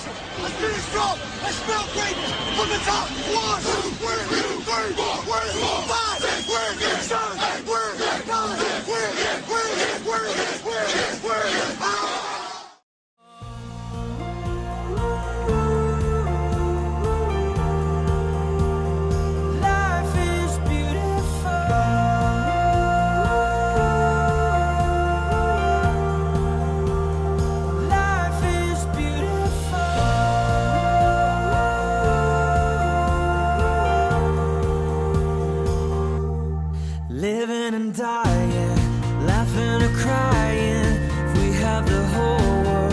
Vocations. Let's finish strong. Let's spell greatness from the top. 1, 2, 3, 4, 5, 6, 7, 8, 9, living and dying, laughing or crying. If we have the whole world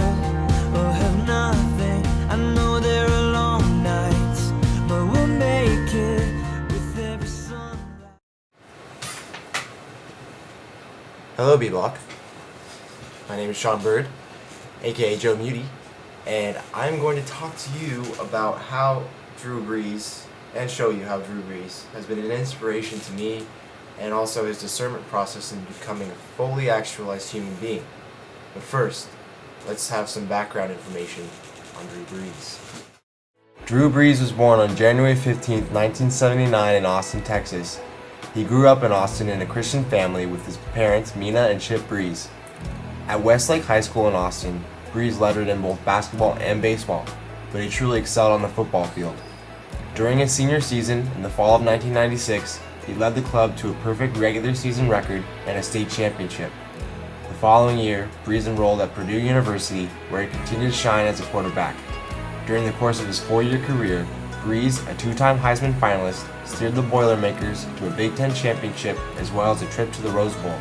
or have nothing, I know there are long nights, but we'll make it with every sunlight. Hello, B-Block. My name is Sean Bird, aka Joe Muty, and I'm going to talk to you about how Drew Brees, and show you how Drew Brees has been an inspiration to me, and also his discernment process in becoming a fully actualized human being. But first, let's have some background information on Drew Brees. Drew Brees was born on January 15, 1979 in Austin, Texas. He grew up in Austin in a Christian family with his parents Mina and Chip Brees. At Westlake High School in Austin, Brees lettered in both basketball and baseball, but he truly excelled on the football field. During his senior season in the fall of 1996, he led the club to a perfect regular season record and a state championship. The following year, Brees enrolled at Purdue University, where he continued to shine as a quarterback. During the course of his 4-year career, Brees, a 2-time Heisman finalist, steered the Boilermakers to a Big Ten championship as well as a trip to the Rose Bowl.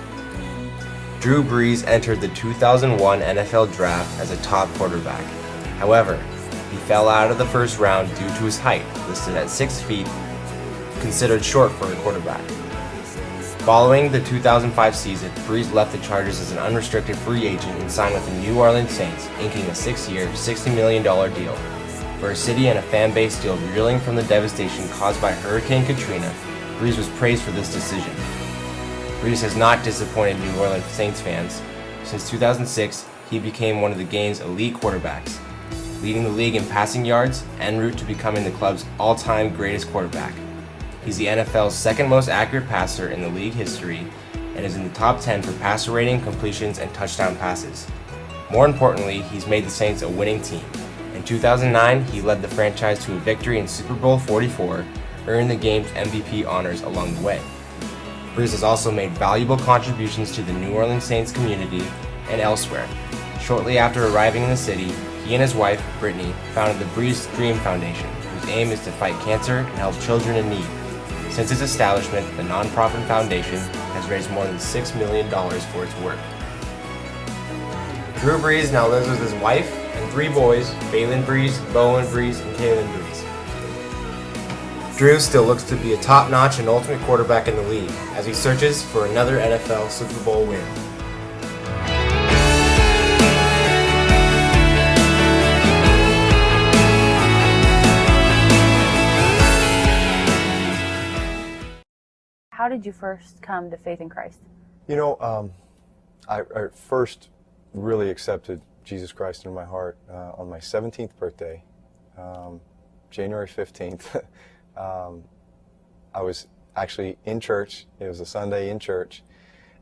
Drew Brees entered the 2001 NFL Draft as a top quarterback. However, he fell out of the first round due to his height, listed at 6 feet, considered short for a quarterback. Following the 2005 season, Brees left the Chargers as an unrestricted free agent and signed with the New Orleans Saints, inking a 6-year, $60 million deal. For a city and a fan base still reeling from the devastation caused by Hurricane Katrina, Brees was praised for this decision. Brees has not disappointed New Orleans Saints fans. Since 2006, he became one of the game's elite quarterbacks, leading the league in passing yards en route to becoming the club's all-time greatest quarterback. He's the NFL's second most accurate passer in the league history and is in the top 10 for passer rating, completions, and touchdown passes. More importantly, he's made the Saints a winning team. In 2009, he led the franchise to a victory in Super Bowl 44, earning the game's MVP honors along the way. Brees has also made valuable contributions to the New Orleans Saints community and elsewhere. Shortly after arriving in the city, he and his wife, Brittany, founded the Brees Dream Foundation, whose aim is to fight cancer and help children in need. Since its establishment, the nonprofit foundation has raised more than $6 million for its work. Drew Brees now lives with his wife and 3 boys, Balin Brees, Bowen Brees, and Kaylin Brees. Drew still looks to be a top-notch and ultimate quarterback in the league as he searches for another NFL Super Bowl win. How did you first come to faith in Christ? You know, I first really accepted Jesus Christ into my heart on my 17th birthday, January 15th. I was actually in church. It was a Sunday in church.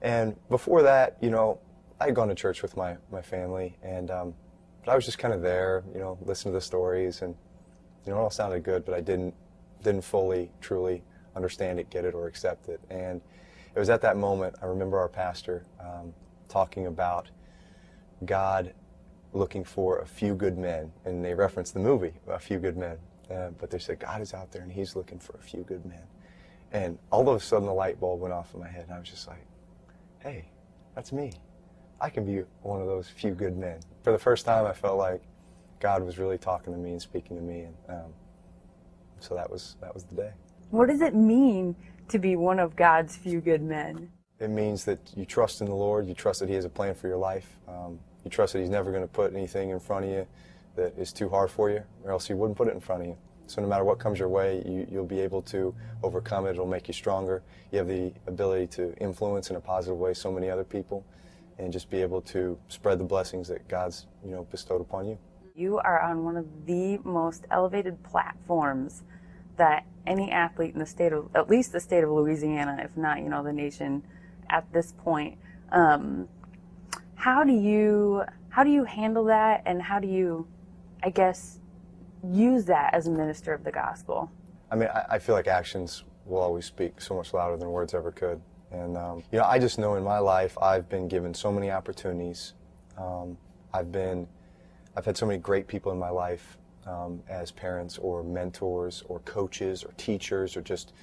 And before that, you know, I had gone to church with my family, and but I was just kind of there, you know, listening to the stories, and, you know, it all sounded good, but I didn't fully, truly understand it, get it, or accept it. And it was at that moment, I remember our pastor talking about God looking for a few good men, and they referenced the movie, A Few Good Men, but they said, God is out there and he's looking for a few good men. And all of a sudden the light bulb went off in my head, and I was just like, hey, that's me. I can be one of those few good men. For the first time, I felt like God was really talking to me and speaking to me, and so that was the day. What does it mean to be one of God's few good men? It means that you trust in the Lord, you trust that he has a plan for your life, you trust that he's never going to put anything in front of you that is too hard for you, or else he wouldn't put it in front of you. So no matter what comes your way, you'll be able to overcome it. It'll make you stronger. You have the ability to influence in a positive way so many other people, and just be able to spread the blessings that God's, you know, bestowed upon you. You are on one of the most elevated platforms that any athlete in the state of, at least the state of Louisiana, if not, the nation at this point. How do you handle that, and how do you, I guess, use that as a minister of the gospel? I mean, I feel like actions will always speak so much louder than words ever could. And, I just know in my life I've been given so many opportunities. I've had so many great people in my life as parents or mentors or coaches or teachers or just,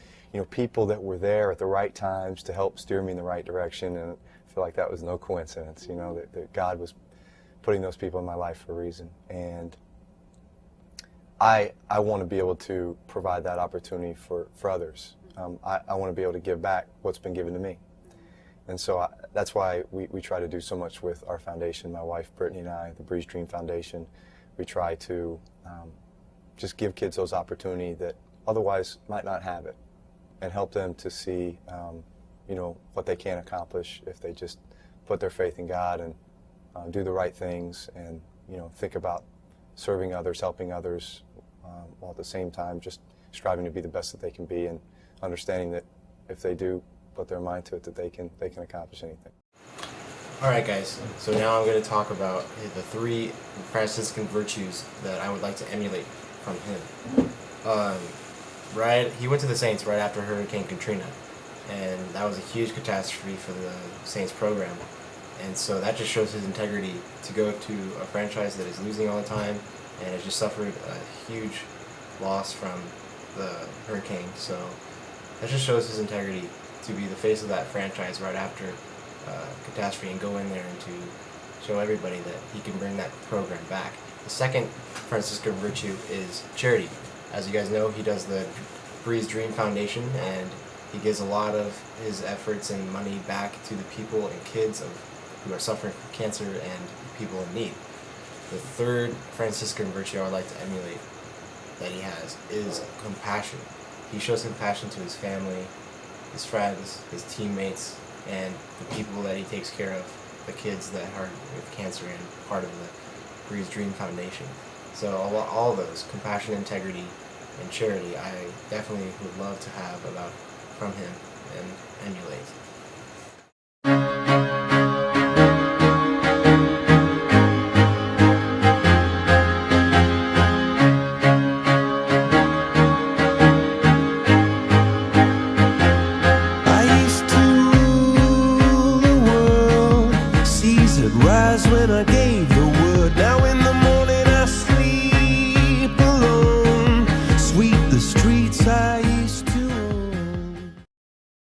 people that were there at the right times to help steer me in the right direction. And I feel like that was no coincidence, that God was putting those people in my life for a reason. And I want to be able to provide that opportunity for others. I want to be able to give back what's been given to me. And so that's why we try to do so much with our foundation, my wife Brittany and I, the Brees Dream Foundation. We try to just give kids those opportunities that otherwise might not have it, and help them to see what they can accomplish if they just put their faith in God and do the right things, and think about serving others, helping others, while at the same time just striving to be the best that they can be, and understanding that if they do put their mind to it, that they can accomplish anything. Alright guys, so now I'm going to talk about the 3 Franciscan virtues that I would like to emulate from him. He went to the Saints right after Hurricane Katrina, and that was a huge catastrophe for the Saints program. And so that just shows his integrity to go to a franchise that is losing all the time and has just suffered a huge loss from the hurricane. So that just shows his integrity to be the face of that franchise right after catastrophe, and go in there and to show everybody that he can bring that program back. The second Franciscan virtue is charity. As you guys know, he does the Brees Dream Foundation, and he gives a lot of his efforts and money back to the people and kids who are suffering from cancer and people in need. The third Franciscan virtue I would like to emulate that he has is compassion. He shows compassion to his family, his friends, his teammates, and the people that he takes care of, the kids that are with cancer and part of the Brees Dream Foundation. So all of those, compassion, integrity, and charity, I definitely would love to have from him and emulate.